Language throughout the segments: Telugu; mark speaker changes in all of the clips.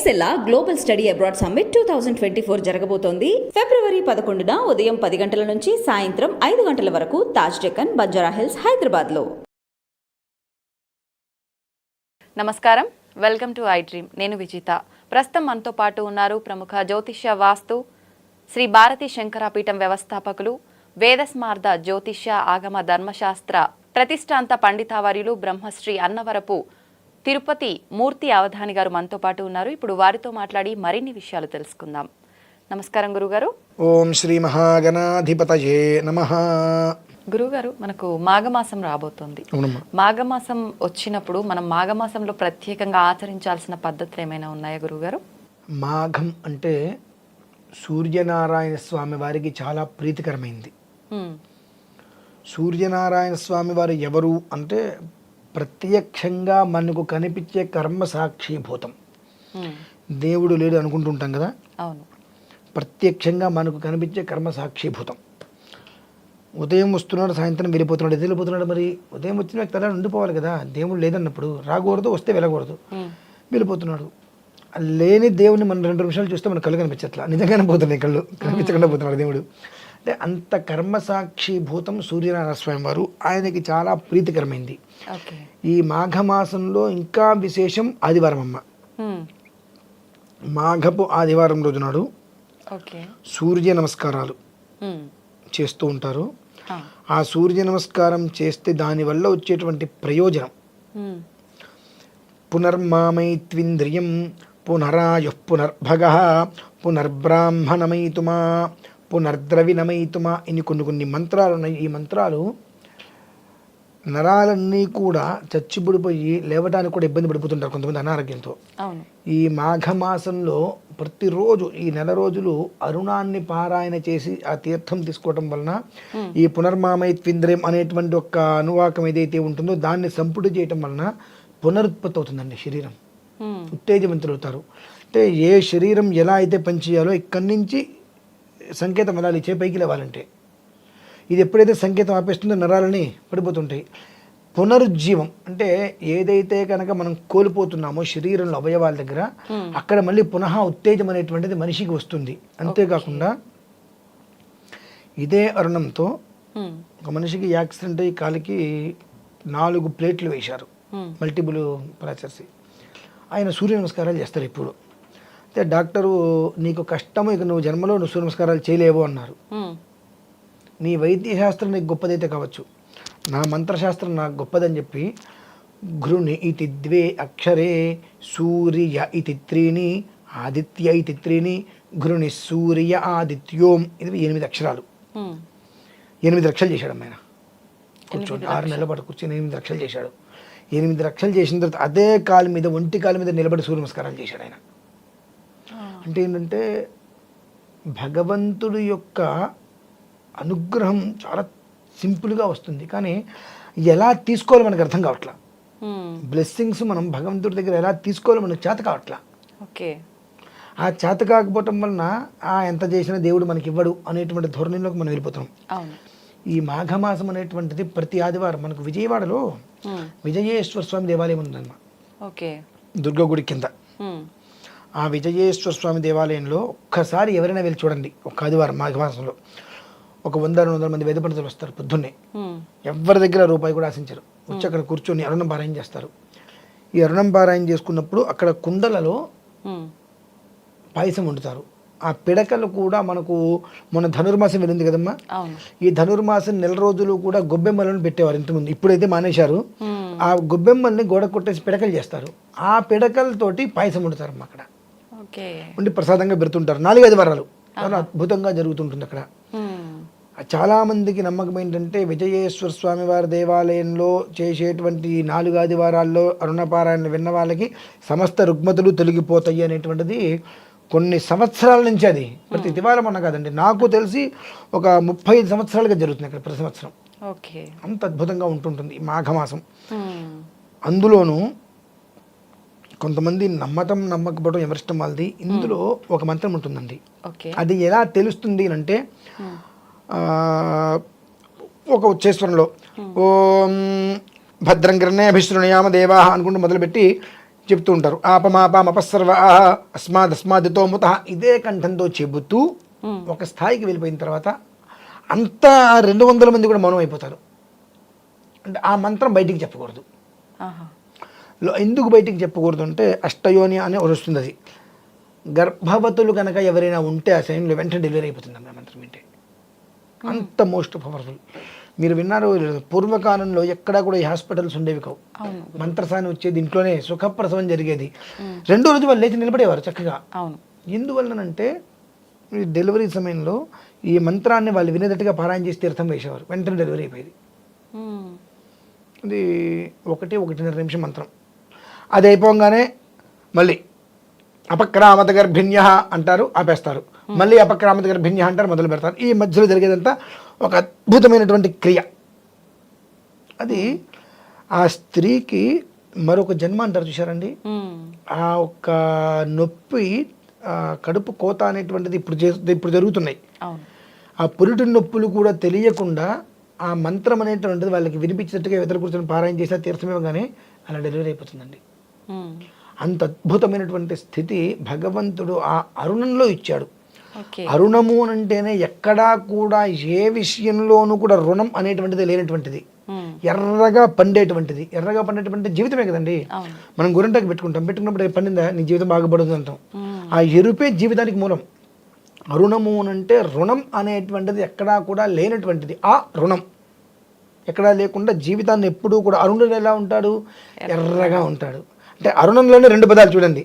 Speaker 1: ఎక్సెల్లా గ్లోబల్ స్టడీ అబ్రాడ్ సమ్మిట్ 2024 జరగబోతోంది. ఫిబ్రవరి 11న ఉదయం 10 గంటల నుంచి సాయంత్రం 5 గంటల వరకు తాజ్ డెక్కన్, బంజారా హిల్స్, హైదరాబాద్లో.
Speaker 2: నమస్కారం, వెల్కమ్ టు ఐ డ్రీమ్. నేను విజిత. ప్రస్తుతం మనతో పాటు ఉన్నారు ప్రముఖ జ్యోతిష్య వాస్తు శ్రీ భారతీ శంకరాపీఠం వ్యవస్థాపకులు, వేదస్మార్ద జ్యోతిష్య ఆగమ ధర్మశాస్త్ర ప్రతిష్టాంత పండితావర్యులు బ్రహ్మశ్రీ అన్నవరపు తిరుపతి మూర్తి అవధాని గారు మనతో పాటు ఉన్నారు. ఇప్పుడు వారితో మాట్లాడి మరిన్ని విషయాలు తెలుసుకుందాం. నమస్కారం గురుగారు.
Speaker 3: ఓం శ్రీ మహాగణాధిపతయే నమః.
Speaker 2: గురుగారు, మనకు మాఘమాసం రాబోతోంది. మాఘమాసం వచ్చినప్పుడు మనం మాఘమాసంలో ప్రత్యేకంగా ఆచరించాల్సిన పద్ధతులు ఏమైనా ఉన్నాయా గురుగారు?
Speaker 3: మాఘం అంటే సూర్యనారాయణ స్వామి వారికి చాలా ప్రీతికరమైంది. సూర్యనారాయణ స్వామి వారు ఎవరు అంటే ప్రత్యక్షంగా మనకు కనిపించే కర్మ సాక్షిభూతం. దేవుడు లేడు అనుకుంటుంటాం కదా,
Speaker 2: అవును.
Speaker 3: ప్రత్యక్షంగా మనకు కనిపించే కర్మ సాక్షిభూతం. ఉదయం వస్తున్నాడు, సాయంత్రం వెళ్ళిపోతున్నాడు. ఎది వెళ్ళిపోతున్నాడు? మరి ఉదయం వచ్చిన తల ఉండిపోవాలి కదా. దేవుడు లేదన్నప్పుడు రాకూడదు, వస్తే వెళ్ళకూడదు, వెళ్ళిపోతున్నాడు. లేని దేవుని మనం 2 నిమిషాలు చూస్తే మన కళ్ళు కనిపించట్లా, నిజంగానే పోతున్నాయి కళ్ళు, కనిపించకుండా పోతున్నాడు దేవుడు. అంటే అంత కర్మసాక్షి భూతం సూర్యనారాయణ స్వామి వారు. ఆయనకి చాలా ప్రీతికరమైంది. ఈ మాఘమాసంలో ఇంకా విశేషం ఆదివారం అమ్మ. మాఘపు ఆదివారం రోజు నాడు సూర్య నమస్కారాలు చేస్తూ ఉంటారు. ఆ సూర్య నమస్కారం చేస్తే దానివల్ల వచ్చేటువంటి ప్రయోజనం, పునర్మామైత్వింద్రియం పునరాయు పునర్భగ పునర్బ్రాహ్మణమైతుమా పునర్ద్రవిణమైతుమా ఇని కొన్ని మంత్రాలు ఉన్నాయి. ఈ మంత్రాలు నరాలన్నీ కూడా చచ్చిబడిపోయి లేవడానికి కూడా ఇబ్బంది పడిపోతుంటారు కొంతమంది అనారోగ్యంతో. ఈ మాఘమాసంలో ప్రతిరోజు ఈ నెల రోజులు అరుణాన్ని పారాయణ చేసి ఆ తీర్థం తీసుకోవటం వలన ఈ పునర్మామైత్వింద్రియం అనేటువంటి ఒక అనువాకం ఏదైతే ఉంటుందో దాన్ని సంపుటి చేయటం వలన పునరుత్పత్తి అవుతుందండి. శరీరం ఉత్తేజవంతులు అవుతారు. అంటే ఏ శరీరం ఎలా అయితే పనిచేయాలో ఇక్కడి నుంచి సంకేతం వెళ్ళాలి, పైకి లేవాలంటే. ఇది ఎప్పుడైతే సంకేతం ఆపేస్తుందో నరాలని పడిపోతుంటాయి. పునరుజ్జీవం అంటే ఏదైతే కనుక మనం కోల్పోతున్నామో శరీరంలో అవయవాల దగ్గర, అక్కడ మళ్ళీ పునః ఉత్తేజం అనేటువంటిది మనిషికి వస్తుంది. అంతేకాకుండా ఇదే అరుణంతో ఒక మనిషికి యాక్సిడెంట్ అయ్యి కాలికి 4 ప్లేట్లు వేశారు, మల్టిపుల్ ఫ్రాక్చర్స్. ఆయన సూర్య నమస్కారాలు చేస్తారు ఇప్పుడు. అయితే డాక్టరు నీకు కష్టము, ఇక నువ్వు జన్మలో నువ్వు సూర్య నమస్కారాలు చేయలేవు అన్నారు. నీ వైద్యశాస్త్రం నీకు గొప్పదైతే కావచ్చు, నా మంత్రశాస్త్రం నాకు గొప్పదని చెప్పి ఘృణి ఇతి 2 అక్షరే సూర్య ఇతి 3 ఆదిత్య ఇతి 3 ఘృణి సూర్య ఆదిత్యోం. ఇది 8 అక్షరాలు. 8 లక్షలు చేశాడు అమ్మాయన. కూర్చోండి, 6 నెలల పాటు కూర్చొని 8 లక్షలు చేశాడు. 8 లక్షలు చేసిన తర్వాత అదే కాలు మీద, ఒంటి కాలు మీద నిలబడి సూర్య నమస్కారాలు చేశాడు ఆయన. అంటే ఏంటంటే భగవంతుడి యొక్క అనుగ్రహం చాలా సింపుల్గా వస్తుంది, కానీ ఎలా తీసుకోవాలో మనకు అర్థం కావట్లా. బ్లెస్సింగ్స్ మనం భగవంతుడి దగ్గర ఎలా తీసుకోవాలో మనకు చేత కావట్లా. ఆ చేత కాకపోవటం వలన ఎంత చేసినా దేవుడు మనకి ఇవ్వడు అనేటువంటి ధోరణిలోకి మనం వెళ్ళిపోతున్నాం. ఈ మాఘమాసం అనేటువంటిది ప్రతి ఆదివారం మనకు విజయవాడలో విజయేశ్వర స్వామి దేవాలయం ఉందన్నమా, దుర్గా గుడి కింద. ఆ విజయేశ్వర స్వామి దేవాలయంలో ఒక్కసారి ఎవరైనా వెళ్ళి చూడండి. ఒక ఆదివారం మాఘమాసంలో ఒక 100-200 మంది వేద పండితులు వస్తారు పొద్దున్నే. ఎవరి దగ్గర రూపాయి కూడా ఆశించరు. వచ్చి అక్కడ కూర్చొని అరుణం పారాయణ చేస్తారు. ఈ అరుణం పారాయణ చేసుకున్నప్పుడు అక్కడ కుండలలో పాయసం వండుతారు. ఆ పిడకలు కూడా మనకు మొన్న ధనుర్మాసం వెళ్ళింది కదమ్మా, ఈ ధనుర్మాసం నెల రోజులు కూడా గొబ్బెమ్మలను పెట్టేవారు ఇంతకుముందు. ఇప్పుడైతే మానేశారు. ఆ గొబ్బెమ్మల్ని గోడ కొట్టేసి పిడకలు చేస్తారు. ఆ పిడకలతోటి పాయసం వండుతారమ్మా అక్కడ. ఉండి ప్రసాదంగా పెడుతుంటారు 4 ఆదివారాలు. చాలా అద్భుతంగా జరుగుతుంటుంది అక్కడ. చాలా మందికి నమ్మకం ఏంటంటే విజయేశ్వర స్వామి వారి దేవాలయంలో చేసేటువంటి 4 ఆదివారాల్లో అరుణపారాయణ విన్న వాళ్ళకి సమస్త రుగ్మతులు తొలగిపోతాయి అనేటువంటిది కొన్ని సంవత్సరాల నుంచి, అది ప్రతి దివారం అన్న కాదండి, నాకు తెలిసి ఒక 35 సంవత్సరాలుగా జరుగుతుంది అక్కడ ప్రతి సంవత్సరం. అంత అద్భుతంగా ఉంటుంటుంది ఈ మాఘమాసం. అందులోనూ కొంతమంది నమ్మకపోవడం ఎవరిష్టం వాళ్ళది. ఇందులో ఒక మంత్రం ఉంటుందండి. అది ఎలా తెలుస్తుంది అంటే ఒక ఉచ్చేశ్వరంలో ఓం భద్రం గ్రహణే అభిశృణయామ దేవా అనుకుంటూ మొదలుపెట్టి చెప్తూ ఉంటారు. ఆపమాపమపస్సర్వ అస్మాదస్మాదితో ముత, ఇదే కంఠంతో చెబుతూ ఒక స్థాయికి వెళ్ళిపోయిన తర్వాత అంతా 200 మంది కూడా మౌనం అయిపోతారు. అంటే ఆ మంత్రం బయటికి చెప్పకూడదు.
Speaker 2: ఆహా.
Speaker 3: ఎందుకు బయటికి చెప్పకూడదు అంటే అష్టయోని అని వస్తుంది. అది గర్భవతులు కనుక ఎవరైనా ఉంటే ఆ సమయంలో వెంటనే డెలివరీ అయిపోతుంది ఆ మంత్రం వింటే. అంత మోస్ట్ పవర్ఫుల్. మీరు విన్నారు, పూర్వకాలంలో ఎక్కడా కూడా ఈ హాస్పిటల్స్ ఉండేవి కావు.
Speaker 2: అవును.
Speaker 3: మంత్రసాని వచ్చేది, ఇంట్లోనే సుఖప్రసవం జరిగేది. 2వ రోజు వాళ్ళు లేచి నిలబడేవారు చక్కగా.
Speaker 2: అవును.
Speaker 3: ఎందువల్లనంటే ఈ డెలివరీ సమయంలో ఈ మంత్రాన్ని వాళ్ళు వినేటట్టుగా పారాయణ చేసి తీర్థం వేసేవారు, వెంటనే డెలివరీ అయిపోయేది. అది 1-1.5 నిమిషం మంత్రం. అది అయిపోగానే మళ్ళీ అపక్రామత గర్భిణ్య అంటారు, ఆపేస్తారు. మళ్ళీ అపక్రామత గర్భిణ్య అంటారు, మొదలు పెడతారు. ఈ మధ్యలో జరిగేదంతా ఒక అద్భుతమైనటువంటి క్రియ. అది ఆ స్త్రీకి మరొక జన్మ అంటారు చూసారండి. ఆ ఒక్క నొప్పి, కడుపు కోత అనేటువంటిది ఇప్పుడు జరుగుతున్నాయి. ఆ పురిటి నొప్పులు కూడా తెలియకుండా ఆ మంత్రం అనేటువంటిది వాళ్ళకి వినిపించేటట్టుగా ఎదురు కూర్చొని పారాయణ చేసిన తీర్థమేమగానే అలా డెలివరీ అయిపోతుందండి. అంత అద్భుతమైనటువంటి స్థితి భగవంతుడు ఆ అరుణంలో ఇచ్చాడు. అరుణము అంటేనే ఎక్కడా కూడా ఏ విషయంలోనూ కూడా రుణం అనేటువంటిది లేనటువంటిది, ఎర్రగా పండేటువంటిది. ఎర్రగా పండేటువంటి జీవితమే కదండి. మనం గోరింటాకు పెట్టుకున్నప్పుడు పండిందా నీ జీవితం బాగుపడుతుంది అంటాం. ఆ ఎరుపే జీవితానికి మూలం. అరుణము అంటే రుణం అనేటువంటిది ఎక్కడా కూడా లేనటువంటిది. ఆ రుణం ఎక్కడా లేకుండా జీవితాన్ని ఎప్పుడూ కూడా, అరుణుడు ఎలా ఉంటాడు, ఎర్రగా ఉంటాడు. అంటే అరుణంలోనే 2 పదాలు చూడండి,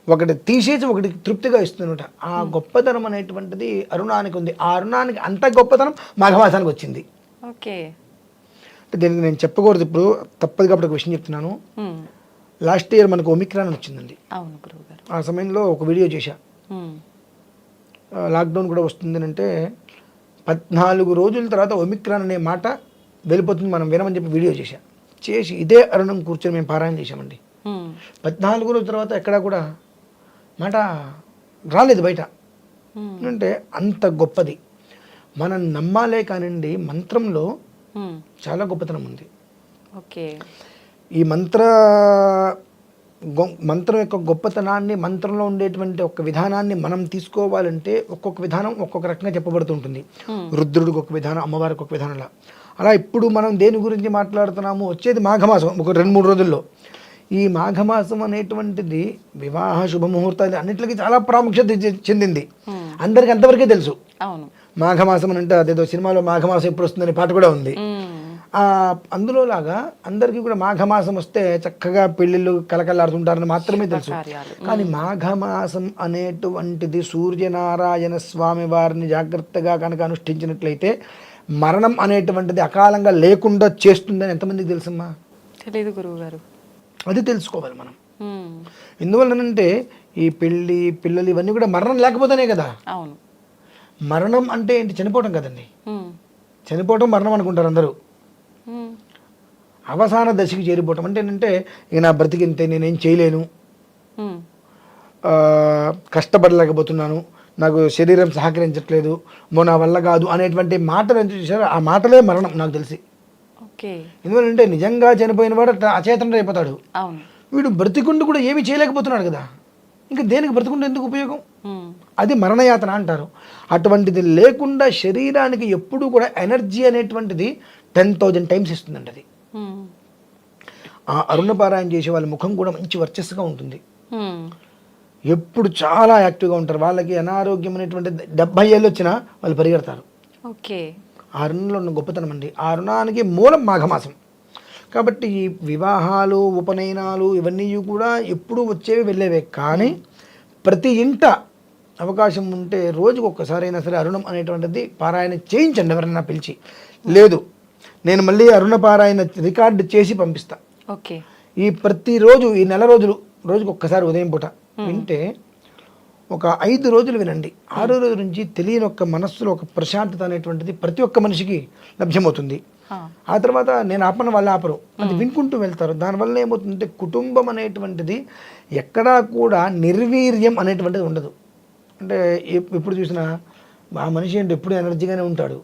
Speaker 3: ఒకటి తీసేసి ఒకటి తృప్తిగా ఇస్తుందన్నమాట. ఆ గొప్పతనం అనేటువంటిది అరుణానికి ఉంది. ఆ అరుణానికి అంత గొప్పతనం మాఘమాసానికి వచ్చింది.
Speaker 2: ఓకే.
Speaker 3: దీనికి నేను చెప్పకూడదు ఇప్పుడు, తప్పదు కాబట్టి ఒక విషయం చెప్తున్నాను. లాస్ట్ ఇయర్ మనకు ఒమిక్రాన్ వచ్చిందండి.
Speaker 2: అవును గురువుగారు.
Speaker 3: ఆ సమయంలో ఒక వీడియో చేశా. లాక్డౌన్ కూడా వస్తుంది అంటే 14 రోజుల తర్వాత ఒమిక్రాన్ అనే మాట వెళ్ళిపోతుంది, మనం వినమని చెప్పి వీడియో చేసి ఇదే అరుణం కూర్చొని మేము పారాయణ చేశామండి. 14 రోజుల తర్వాత ఎక్కడా కూడా మాట రాలేదు బయట. అంటే అంత గొప్పది. మనం నమ్మాలే కానివ్వండి, మంత్రంలో చాలా గొప్పతనం ఉంది.
Speaker 2: ఓకే.
Speaker 3: ఈ మంత్రం యొక్క గొప్పతనాన్ని, మంత్రంలో ఉండేటువంటి ఒక విధానాన్ని మనం తీసుకోవాలంటే ఒక్కొక్క విధానం ఒక్కొక్క రకంగా చెప్పబడుతుంటుంది. రుద్రుడికి ఒక విధానం, అమ్మవారికి ఒక విధానంలా. అలా ఇప్పుడు మనం దేని గురించి మాట్లాడుతున్నాము, వచ్చేది మాఘమాసం ఒక 2-3 రోజుల్లో. ఈ మాఘమాసం అనేటువంటిది వివాహ శుభముహూర్తాలు అన్నింటికి చాలా ప్రాముఖ్యత చెందింది. అందరికి అంతవరకే తెలుసు.
Speaker 2: అవును.
Speaker 3: మాఘమాసం అని అంటే అదేదో సినిమాలో మాఘమాసం ఎప్పుడు వస్తుందని పాట కూడా ఉంది. అందులో లాగా అందరికీ కూడా మాఘమాసం వస్తే చక్కగా పెళ్ళిళ్ళు కలకలాడుతుంటారని మాత్రమే తెలుసు. కానీ మాఘమాసం అనేటువంటిది సూర్యనారాయణ స్వామి వారిని జాగ్రత్తగా కనుక అనుష్ఠించినట్లయితే మరణం అనేటువంటిది అకాలంగా లేకుండా చేస్తుందని ఎంతమందికి తెలుసమ్మా?
Speaker 2: తెలియదు గురువుగారు.
Speaker 3: అది తెలుసుకోవాలి మనం. ఎందువల్లనంటే ఈ పిల్లలు ఇవన్నీ కూడా మరణం లేకపోతేనే కదా.
Speaker 2: అవును.
Speaker 3: మరణం అంటే ఏంటి? చనిపోవటం కదండి. చనిపోవటం మరణం అనుకుంటారు అందరూ. అవసాన దశకి చేరిపోవటం అంటే ఏంటంటే ఇక నా బ్రతికింతే, నేనేం చేయలేను, కష్టపడలేకపోతున్నాను, నాకు శరీరం సహకరించట్లేదు, నా వల్ల కాదు అనేటువంటి మాటలు ఎంత చూసారో ఆ మాటలే మరణం నాకు తెలిసి. ఎందుకంటే నిజంగా చనిపోయిన వాడు అచేతనుడు అయిపోతాడు. వీడు బ్రతికుండు కూడా ఏమీ చేయలేకపోతున్నాడు కదా, ఇంకా దేనికి బ్రతికుంటే ఎందుకు ఉపయోగం? అది మరణయాతన అంటారు. అటువంటిది లేకుండా శరీరానికి ఎప్పుడూ కూడా ఎనర్జీ అనేటువంటిది 10,000 టైమ్స్ ఇస్తుందండి. అది ఆ అరుణపారాయణ చేసే వాళ్ళ ముఖం కూడా మంచి వర్చస్సుగా ఉంటుంది. ఎప్పుడు చాలా యాక్టివ్గా ఉంటారు. వాళ్ళకి అనారోగ్యం అనేటువంటి 70 ఏళ్ళు వచ్చినా వాళ్ళు పరిగెడతారు. ఆ అరుణంలో ఉన్న గొప్పతనం అండి. ఆ అరుణానికి మూలం మాఘమాసం. కాబట్టి ఈ వివాహాలు, ఉపనయనాలు ఇవన్నీ కూడా ఎప్పుడూ వచ్చేవి వెళ్ళేవే. కానీ ప్రతి ఇంట అవకాశం ఉంటే రోజుకు ఒక్కసారైనా సరే అరుణం అనేటువంటిది పారాయణ చేయించండి ఎవరైనా పిలిచి. లేదు నేను మళ్ళీ అరుణ పారాయణ రికార్డు చేసి పంపిస్తా. ఈ ప్రతిరోజు ఈ నెల రోజులు రోజుకు ఒక్కసారి ఉదయం పూట వింటే ఒక 5 రోజులు వినండి. 6వ రోజు నుంచి తెలియని ఒక మనస్సులో ఒక ప్రశాంతత అనేటువంటిది ప్రతి ఒక్క మనిషికి లభ్యమవుతుంది. ఆ తర్వాత నేను ఆపన వాళ్ళు ఆపరు, అది వినుకుంటూ వెళ్తారు. దానివల్ల ఏమవుతుందంటే కుటుంబం అనేటువంటిది ఎక్కడా కూడా నిర్వీర్యం అనేటువంటిది ఉండదు. అంటే ఎప్పుడు చూసినా ఆ మనిషి అంటే ఎప్పుడు ఎనర్జీగానే ఉంటాడు,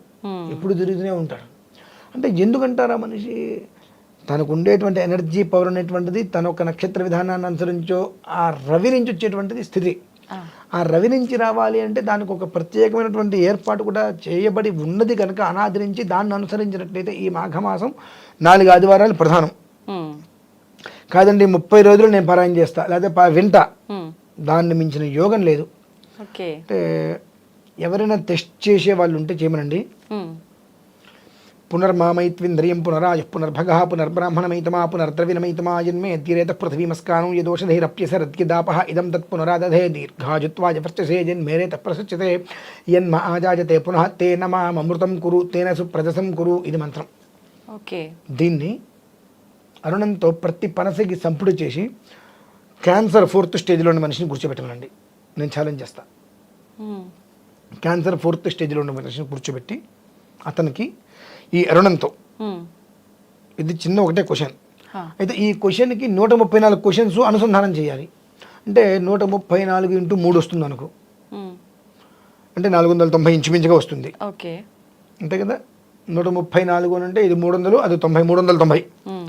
Speaker 3: ఎప్పుడు తిరుగుతూనే ఉంటాడు. అంటే ఎందుకంటారా మనిషి తనకు ఉండేటువంటి ఎనర్జీ పవర్ అనేటువంటిది తన ఒక నక్షత్ర విధానాన్ని అనుసరించో ఆ రవి నుంచి వచ్చేటువంటిది స్థితి. ఆ రవి నుంచి రావాలి అంటే దానికి ఒక ప్రత్యేకమైనటువంటి ఏర్పాటు కూడా చేయబడి ఉన్నది కనుక అనాది నుంచి దాన్ని అనుసరించినట్లయితే ఈ మాఘమాసం 4 ఆదివారాలు ప్రధానం కాదండి. 30 రోజులు నేను పారాయణ చేస్తా లేదా వింటా, దాన్ని మించిన యోగం లేదు. అంటే ఎవరైనా టెస్ట్ చేసే వాళ్ళు ఉంటే చేయమనండి. పునర్మామైత్వింద్రియం పునరాయు పునర్భగ పునర్బ్రాహ్మణమైతమా పునర్ద్రవిణమైతమా జన్మే తీరేత పృథివీమస్కానం యదోషధైరప్యసరద్గిదాప ఇదం తత్ పునరాదధే దీర్ఘాజుత్వాయ వర్చసే జన్మేరేత ప్రసచ్యతే యన్మ ఆజాజతే పునః తేన మామృతం కురు తేన సుప్రజసం కురు. ఇది మంత్రం. దీన్ని అరుణంతో ప్రతి పనసకి సంపుడు చేసి క్యాన్సర్ 4th స్టేజ్లో ఉన్న మనిషిని కూర్చోబెట్టాలండి. నేను ఛాలెంజ్ చేస్తా. క్యాన్సర్ 4th స్టేజ్లో ఉన్న మనిషిని కూర్చోబెట్టి అతనికి ఈ అరుణంతో, ఇది చిన్న ఒకటే క్వశ్చన్ అయితే ఈ క్వశ్చన్కి 134 క్వశ్చన్స్ అనుసంధానం చేయాలి. అంటే 134 × 3 వస్తుంది అనుకో, అంటే 490 ఇంచుమించుగా వస్తుంది అంతే కదా. 134 అంటే ఇది 300, అది 390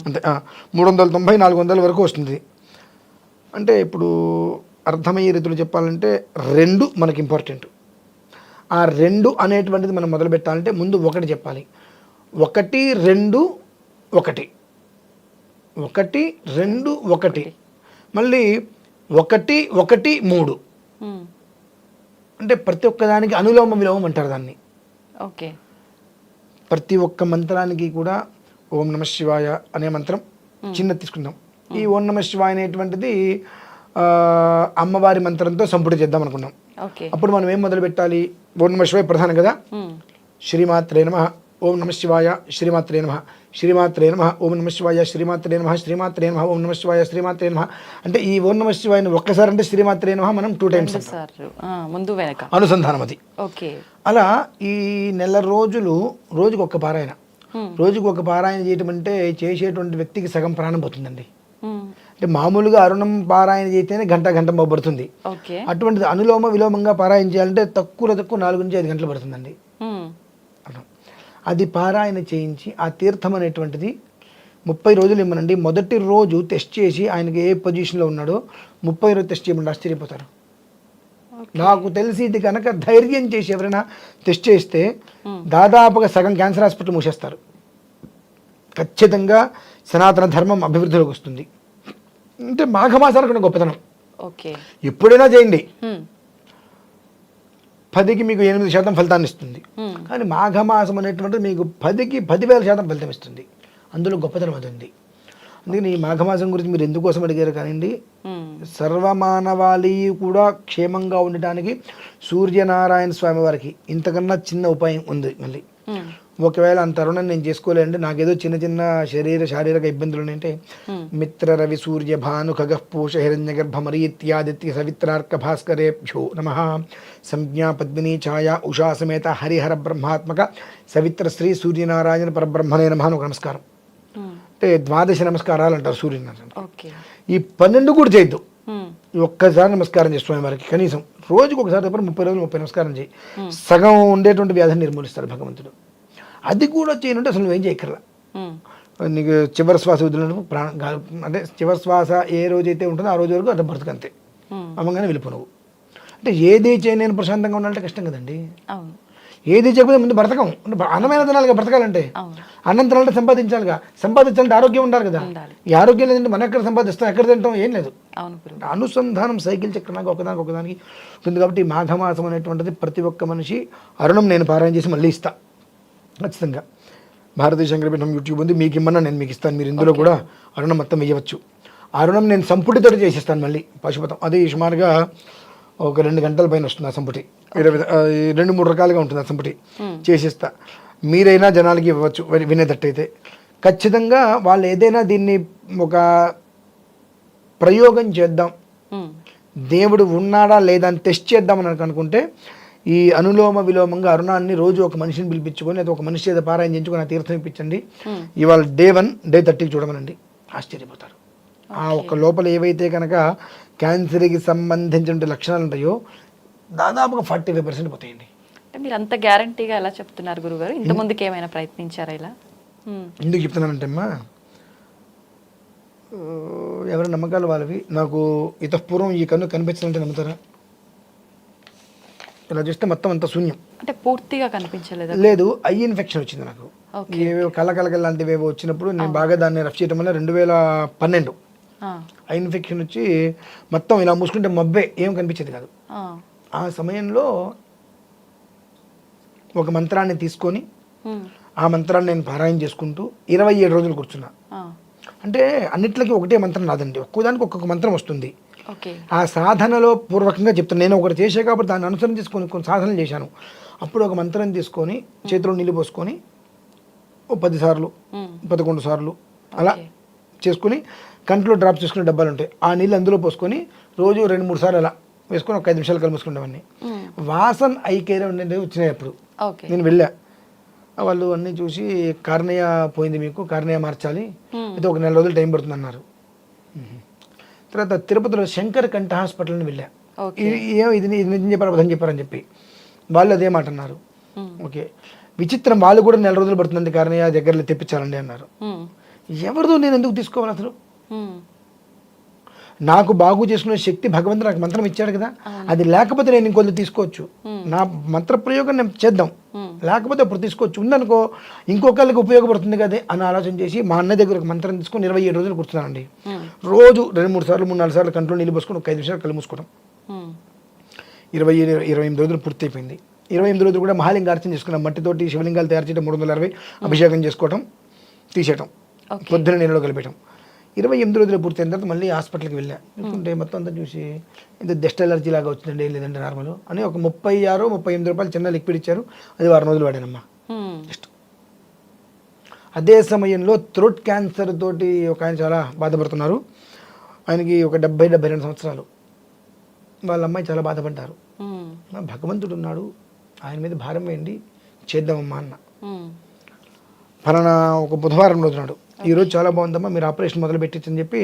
Speaker 3: అంతే. 390 400 వరకు వస్తుంది. అంటే ఇప్పుడు అర్థమయ్యే రీతిలో చెప్పాలంటే 2 మనకి ఇంపార్టెంట్. ఆ 2 అనేటువంటిది మనం మొదలు పెట్టాలంటే ముందు 1 చెప్పాలి. 1 2 1 1 2 1 మళ్ళీ 1 1 3 అంటే ప్రతి ఒక్కదానికి అనులోమ విలోమం అంటారు దాన్ని. ప్రతి ఒక్క మంత్రానికి కూడా ఓం నమ శివాయ అనే మంత్రం చిన్నది తీసుకుందాం. ఈ ఓం నమ శివాయ అనేటువంటిది అమ్మవారి మంత్రంతో సంపుటి చేద్దాం అనుకున్నాం. అప్పుడు మనం ఏం మొదలు పెట్టాలి? ఓం నమ శివాయ ప్రధానం కదా. శ్రీమాత్రే నమః ఓం నమ శివాయ శ్రీమాత్రే నమః శ్రీమాత్రే నమః ఓం నమ శివాయ శ్రీమాత్రే నమః శ్రీమాత్రే నమః ఓం నమ శివాయ శ్రీమాత్రే నమః. అంటే ఈ ఓం నమ శివాయని ఒక్కసారి అంటే శ్రీమాత్రే నమః మనం 2 టైమ్స్
Speaker 2: ముందు వెనక
Speaker 3: అనుసంధానం అది. అలా ఈ నెల రోజులు రోజుకు ఒక పారాయణ, రోజుకు ఒక పారాయణ చేయటం అంటే చేసేటువంటి వ్యక్తికి సగం ప్రాణం పోతుందండి. అంటే మామూలుగా అరుణం పారాయణ చేస్తేనే గంట పడుతుంది. అటువంటిది అనులోమ విలోమంగా పారాయణ చేయాలంటే తక్కువ 4 నుంచి 5 గంటలు పడుతుందండి. అది పారాయణ చేయించి ఆ తీర్థం అనేటువంటిది 30 రోజులు ఇమ్మనండి. మొదటి రోజు టెస్ట్ చేసి ఆయనకి ఏ పొజిషన్లో ఉన్నాడో 30 రోజు టెస్ట్ చేయమండి, ఆశ్చర్యపోతారు. నాకు తెలిసి ఇది కనుక ధైర్యం చేసి ఎవరైనా టెస్ట్ చేస్తే దాదాపుగా సగం క్యాన్సర్ హాస్పిటల్ మూసేస్తారు. ఖచ్చితంగా సనాతన ధర్మం అభివృద్ధిలోకి వస్తుంది. అంటే మాఘమాసాలకు గొప్పతనం. ఎప్పుడైనా చేయండి, 10కి మీకు 8% ఫలితాన్ని ఇస్తుంది. కానీ మాఘమాసం అనేటువంటిది మీకు 10కి 10,000% ఫలితం ఇస్తుంది. అందులో గొప్పతనం అది ఉంది. అందుకని ఈ మాఘమాసం గురించి మీరు ఎందుకోసం అడిగారు కానివ్వండి, సర్వమానవాళి కూడా క్షేమంగా ఉండటానికి సూర్యనారాయణ స్వామి వారికి ఇంతకన్నా చిన్న ఉపాయం ఉంది. మళ్ళీ ఒకవేళ అంత అరుణం నేను చేసుకోలేండి, నాకేదో చిన్న శారీరక ఇబ్బందులు ఉన్నాయంటే మిత్ర రవి సూర్య భాను ఖగః పూష హిరణ్య గర్భ మరీత్యాదిత్య సవిత్రార్క భాస్కరేభ్యో నమః సంజ్ఞా పద్మిని ఛాయ ఉషా సమేత హరిహర బ్రహ్మాత్మక సవిత్ర శ్రీ సూర్యనారాయణ పరబ్రహ్మణే నమః అని ఒక నమస్కారం. అంటే 12 నమస్కారాలు అంటారు సూర్యనారాయణ. ఈ 12 కూడా చేయొద్దు, ఒక్కసారి నమస్కారం చేస్తున్నాం వారికి. కనీసం రోజుకు ఒకసారి తప్ప 30 రోజులు 30 నమస్కారం చేయి. సగం ఉండేటువంటి వ్యాధిని నిర్మూలిస్తారు భగవంతుడు. అది కూడా చేయనుంటే అసలు నువ్వేం చేయక్కర్లా. నీకు చివరి శ్వాస వదిలినప్పుడు అంటే చివరి శ్వాస ఏ రోజైతే ఉంటుందో ఆ రోజు వరకు అట్లా బ్రతకంతే, అమ్మగానే వెళ్ళిపో నువ్వు. అంటే ఏది చేయని ప్రశాంతంగా ఉండాలంటే కష్టం కదండి. ఏది చేయకపోతే ముందు బ్రతకం. అన్నమైన తినాలిగా బ్రతకాలంటే, అన్నం తినాలంటే సంపాదించాలంటే ఆరోగ్యం ఉండాలి కదా. ఈ ఆరోగ్యం లేదంటే మనం ఎక్కడ సంపాదిస్తాం, ఎక్కడ తింటాం, ఏం లేదు. అనుసంధానం సైకిల్ చక్రంగా ఒకదానికి ఉంటుంది. కాబట్టి ఈ మాఘమాసం అనేటువంటిది ప్రతి ఒక్క మనిషి అరుణం నేను పారాయణ చేసి మళ్ళీ ఇస్తా ఖచ్చితంగా. భారతీయ శంకరపీఠం యూట్యూబ్ ఉంది, మీకు ఇమ్మన్నా నేను మీకు ఇస్తాను. మీరు ఇందులో కూడా అరుణం మొత్తం వేయవచ్చు. అరుణం నేను సంపుటితో చేసిస్తాను మళ్ళీ పశుపతం. అది సుమారుగా ఒక 2 గంటల పైన వస్తుంది ఆ సంపుటి. 2-3 రకాలుగా ఉంటుంది ఆ సంపుటి, చేసిస్తా. మీరైనా జనాలకి ఇవ్వచ్చు వినేటట్టయితే. ఖచ్చితంగా వాళ్ళు ఏదైనా దీన్ని ఒక ప్రయోగం చేద్దాం, దేవుడు ఉన్నాడా లేదా అని టెస్ట్ చేద్దామని అనుకుంటే ఈ అనులోమ విలోమంగా అరుణాన్ని రోజు ఒక మనిషిని పిలిపించుకొని లేదా ఒక మనిషి ఏదో పారాయణ చేయించుకొని ఆ తీర్థం ఇప్పించండి. ఇవాళ Day 1 Day 30 చూడమనండి, ఆశ్చర్యపోతారు. ఆ ఒక లోపల ఏవైతే కనుక క్యాన్సర్కి సంబంధించిన లక్షణాలు ఉంటాయో దాదాపుగా 45% పోతాయండి.
Speaker 2: అంటే మీరు అంత గ్యారంటీగా ఎలా చెప్తున్నారు గురుగారు? ఇంత ముందుకు ఏమైనా ప్రయత్నించారా ఇలా?
Speaker 3: ఎందుకు చెప్తున్నానంటే అమ్మా, ఎవరి నమ్మకాలు వాళ్ళవి. నాకు ఇతపూర్వం ఈ కన్ను కనిపించాలంటే నమ్ముతారా? ఇలా చూస్తే మొత్తం అంత శూన్యం.
Speaker 2: అంటే పూర్తిగా కనిపించలేదు.
Speaker 3: లేదు, ఐ ఇన్ఫెక్షన్ వచ్చింది నాకు. ఏవేవో కళ్ళ లాంటివి ఏవో వచ్చినప్పుడు నేను బాగా దాన్ని రఫ్ చేయడం వల్ల 2012 ఐ ఇన్ఫెక్షన్ వచ్చి మొత్తం ఇలా మూసుకుంటే మబ్బే, ఏం కనిపించేది కాదు. ఆ సమయంలో ఒక మంత్రాన్ని తీసుకొని ఆ మంత్రాన్ని నేను పారాయణ చేసుకుంటూ 27 రోజులు కూర్చున్నా. అంటే అన్నిట్లకి ఒకటే మంత్రం రాదండి, ఒక్కోదానికి ఒక్కొక్క మంత్రం వస్తుంది. ఆ సాధనలో పూర్వకంగా చెప్తాను. నేను ఒకటి చేసే కాబట్టి దాన్ని అనుసరించి కొన్ని సాధనలు చేశాను. అప్పుడు ఒక మంత్రం తీసుకొని చేతిలో నీళ్ళు పోసుకొని 10 సార్లు 11 సార్లు అలా చేసుకుని కంట్లో డ్రాప్ చేసుకునే డబ్బాలు ఉంటాయి, ఆ నీళ్ళు అందులో పోసుకొని రోజు 2-3 సార్లు అలా వేసుకొని ఒక 5 నిమిషాలు కలిపేసుకునేవన్నీ. వాసన్ ఐ కేర్ అనేది వచ్చినాయి. అప్పుడు నేను వెళ్ళా, వాళ్ళు అన్నీ చూసి కార్నియా పోయింది, మీకు కార్నియా మార్చాలి, అయితే ఒక 4 రోజులు టైం పడుతుంది అన్నారు. తర్వాత తిరుపతిలో శంకర్ కంఠ హాస్పిటల్ని వెళ్ళా. ఇది నిజం చెప్పారు అబద్ధం చెప్పారని చెప్పి వాళ్ళు అదే మాట అన్నారు. ఓకే, విచిత్రం, వాళ్ళు కూడా 4 రోజులు పడుతుందండి కార్నియా దగ్గరలో తెప్పించాలండి అన్నారు. ఎవరిదో నేను ఎందుకు తీసుకోవాలి అసలు? నాకు బాగు చేసుకునే శక్తి భగవంతుడు నాకు మంత్రం ఇచ్చాడు కదా, అది లేకపోతే నేను ఇంకొంత తీసుకోవచ్చు. నా మంత్ర ప్రయోగం నేను చేద్దాం, లేకపోతే అప్పుడు తీసుకోవచ్చు. ఉందనుకో ఇంకొకరికి ఉపయోగపడుతుంది కదా అని ఆలోచన చేసి మా అన్న దగ్గర ఒక మంత్రం తీసుకొని 27 రోజులు కూర్చున్నానండి. రోజు 2-3 సార్లు 3-4 సార్లు కంట్లో నీళ్ళు పోసుకొని ఒక 5 నిమిషాలు కళ్ళు మూసుకోవడం. 28 రోజులు పూర్తి అయిపోయింది. 28 రోజులు కూడా మహాలింగార్చన చేసుకున్నాం. మట్టితోటి శివలింగాలు తయారు చేయడం, 360 అభిషేకం చేసుకోవడం, తీసేయటం, పొద్దున నీళ్ళలో కలిపేయటం. 28 రోజులు పూర్తయిన తర్వాత మళ్ళీ హాస్పిటల్కి వెళ్ళా. చూస్తుంటే మొత్తం అంతా చూసి ఇది డస్ట్ ఎలర్జీ లాగా వచ్చిందండి, ఏం లేదంటే నార్మల్ అని ఒక 36-38 రూపాయలు చిన్న లిక్విడ్ ఇచ్చారు. అది 6 రోజులు వాడానమ్మా. జస్ట్ అదే సమయంలో థ్రోట్ క్యాన్సర్ తోటి ఒక ఆయన చాలా బాధపడుతున్నారు. ఆయనకి ఒక 70-72 సంవత్సరాలు. వాళ్ళ అమ్మాయి చాలా బాధపడ్డారు. భగవంతుడు ఉన్నాడు, ఆయన మీద భారం వేయండి, చేద్దామమ్మా అన్న. ఫలానా ఒక బుధవారం రోజు నాడు, ఈరోజు చాలా బాగుందమ్మా, మీరు ఆపరేషన్ మొదలు పెట్టించని చెప్పి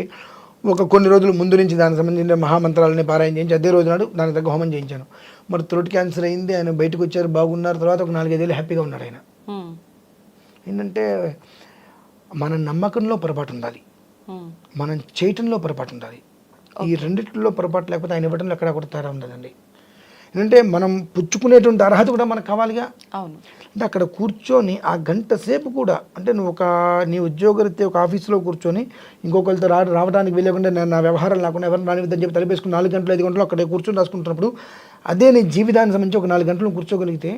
Speaker 3: కొన్ని రోజులు ముందు నుంచి దానికి సంబంధించిన మహామంత్రాలని పారాయణ చేయించి అదే రోజు నాడు దానికి తగ్గ హోమం చేయించాను. మరి థ్రోట్ క్యాన్సర్ అయింది, ఆయన బయటకు వచ్చారు, బాగున్నారు. తర్వాత ఒక 4-5 ఏళ్ళు హ్యాపీగా ఉన్నాడు ఆయన. ఏంటంటే మన నమ్మకంలో పొరపాటు ఉండాలి, మనం చేయటంలో పొరపాటు ఉండాలి. ఈ రెండిట్లో పొరపాటు లేకపోతే ఆయన ఇవ్వడంలో ఎక్కడ కూడా తేడా ఉండదండి. ఏంటంటే మనం పుచ్చుకునేటువంటి అర్హత కూడా మనకు కావాలిగా.
Speaker 2: అవును.
Speaker 3: అంటే అక్కడ కూర్చొని ఆ గంట సేపు కూడా, అంటే నువ్వు నీ ఉద్యోగరీత్యా ఒక ఆఫీస్లో కూర్చొని ఇంకొకరితో రావడానికి వెళ్ళకుండా నా వ్యవహారం లేకుండా ఎవరిని రానివ్వద్దని చెప్పి తలపేసుకుని 4 గంటలు 5 గంటలు అక్కడ కూర్చొని రాసుకుంటున్నప్పుడు అదే నీ జీవితానికి సంబంధించి ఒక 4 గంటలు కూర్చోగలిగితే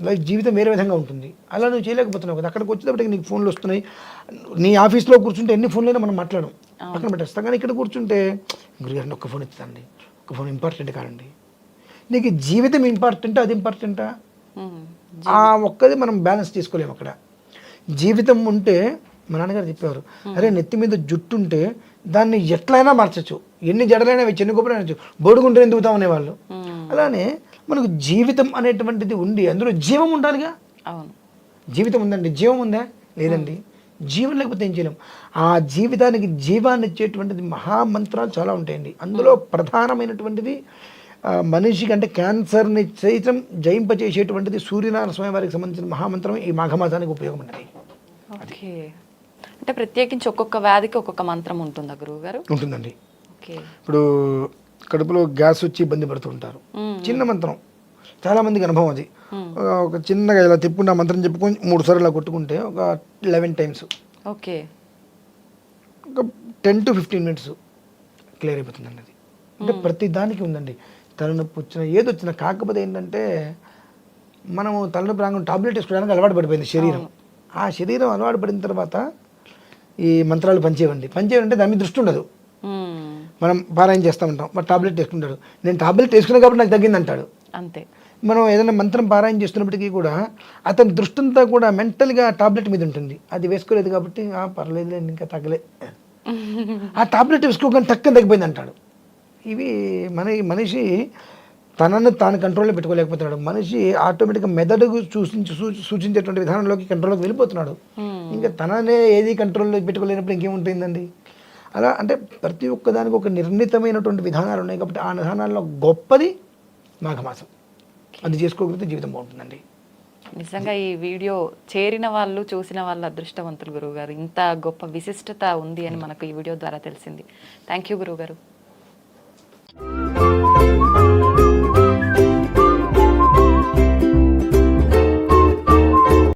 Speaker 3: లైఫ్ జీవితం వేరే విధంగా ఉంటుంది. అలా నువ్వు చేయలేకపోతున్నావు కదా. అక్కడికి వచ్చేటప్పటికి నీకు ఫోన్లు వస్తున్నాయి. నీ ఆఫీస్లో కూర్చుంటే ఎన్ని ఫోన్లైనా మనం మాట్లాడడం పక్కన పెట్టేస్తాం. కానీ ఇక్కడ కూర్చుంటే గురుగారిని ఒక్క ఫోన్ ఇస్తానండి, ఒక్క ఫోన్ ఇంపార్టెంట్ కాదండి. నీకు జీవితం ఇంపార్టెంటా అది ఇంపార్టెంటా? ఆ ఒక్కది మనం బ్యాలెన్స్ చేసుకోలేము. అక్కడ జీవితం ఉంటే మా నాన్నగారు చెప్పేవారు, అరే నెత్తి మీద జుట్టు ఉంటే దాన్ని ఎట్లయినా మార్చచ్చు, ఎన్ని జడలైనా ఎన్ని గొప్పలైనా బొడుగుంటే ఎందుకుతాం అనేవాళ్ళు. అలానే మనకు జీవితం అనేటువంటిది ఉండి అందులో జీవం ఉండాలిగా. జీవితం ఉందండి, జీవం ఉందా? లేదండి. జీవం లేకపోతే ఏం చేయలేం. ఆ జీవితానికి జీవాన్ని ఇచ్చేటువంటిది మహామంత్రాలు చాలా ఉంటాయండి. అందులో ప్రధానమైనటువంటిది మనిషికి అంటే క్యాన్సర్ని సైతం జయింపచేసేటువంటిది సూర్యనారాయణ స్వామి వారికి సంబంధించిన మహామంత్రం ఈ మాఘమాసానికి ఉపయోగపడింది.
Speaker 2: ఓకే, అంటే ప్రత్యేకించి ఒక్కొక్క వ్యాధికి ఒక్కొక్క మంత్రం ఉంటుందా గురువు గారు?
Speaker 3: ఉంటుందండి. ఇప్పుడు కడుపులో గ్యాస్ వచ్చి ఇబ్బంది పడుతూ ఉంటారు, చిన్న మంత్రం, చాలా మందికి అనుభవం అది. ఒక చిన్నగా ఇలా తిప్పుకున్న మంత్రం చెప్పుకొని 3 సార్లు ఇలా కొట్టుకుంటే ఒక 11 టైమ్స్,
Speaker 2: ఓకే,
Speaker 3: ఒక 10 to 15 minutes క్లియర్ అయిపోతుందండి. అది అంటే ప్రతి దానికి ఉందండి. తలనొప్పి వచ్చినా ఏది వచ్చినా, కాకపోతే ఏంటంటే మనము తలనొప్పి రాగానే టాబ్లెట్ వేసుకోవడానికి అలవాటు పడిపోయింది శరీరం. ఆ శరీరం అలవాటు పడిన తర్వాత ఈ మంత్రాలు పనిచేయండి దాని మీద దృష్టి ఉండదు. మనం పారాయణ చేస్తూ ఉంటాం, మరి టాబ్లెట్ వేసుకుంటాడు. నేను టాబ్లెట్ వేసుకున్నా కాబట్టి నాకు తగ్గింది అంటాడు.
Speaker 2: అంతే.
Speaker 3: మనం ఏదైనా మంత్రం పారాయణ చేస్తున్నప్పటికీ కూడా అతని దృష్టి అంతా కూడా మెంటల్గా టాబ్లెట్ మీద ఉంటుంది. అది వేసుకోలేదు కాబట్టి పర్లేదు ఇంకా తగ్గలే, ఆ టాబ్లెట్ వేసుకోకుండా తక్కువ తగ్గిపోయింది అంటాడు. ఇవి మనిషి తనను తాను కంట్రోల్లో పెట్టుకోలేకపోతున్నాడు. మనిషి ఆటోమేటిక్గా మెదడుకు సూచించేటువంటి విధానంలోకి కంట్రోల్లోకి వెళ్ళిపోతున్నాడు. ఇంకా తననే ఏది కంట్రోల్లో పెట్టుకోలేనప్పుడు ఇంకేముంటుందండి. అలా అంటే ప్రతి ఒక్కదానికి ఒక నిర్ణీతమైనటువంటి విధానాలు ఉన్నాయి కాబట్టి ఆ విధానాల్లో గొప్పది మాఘమాసం. అది చేసుకోగలిగితే జీవితం బాగుంటుందండి.
Speaker 2: నిజంగా ఈ వీడియో చేరిన వాళ్ళు చూసిన వాళ్ళు అదృష్టవంతులు గురువుగారు. ఇంత గొప్ప విశిష్టత ఉంది అని మనకు ఈ వీడియో ద్వారా తెలిసింది. థ్యాంక్ యూ గురువుగారు.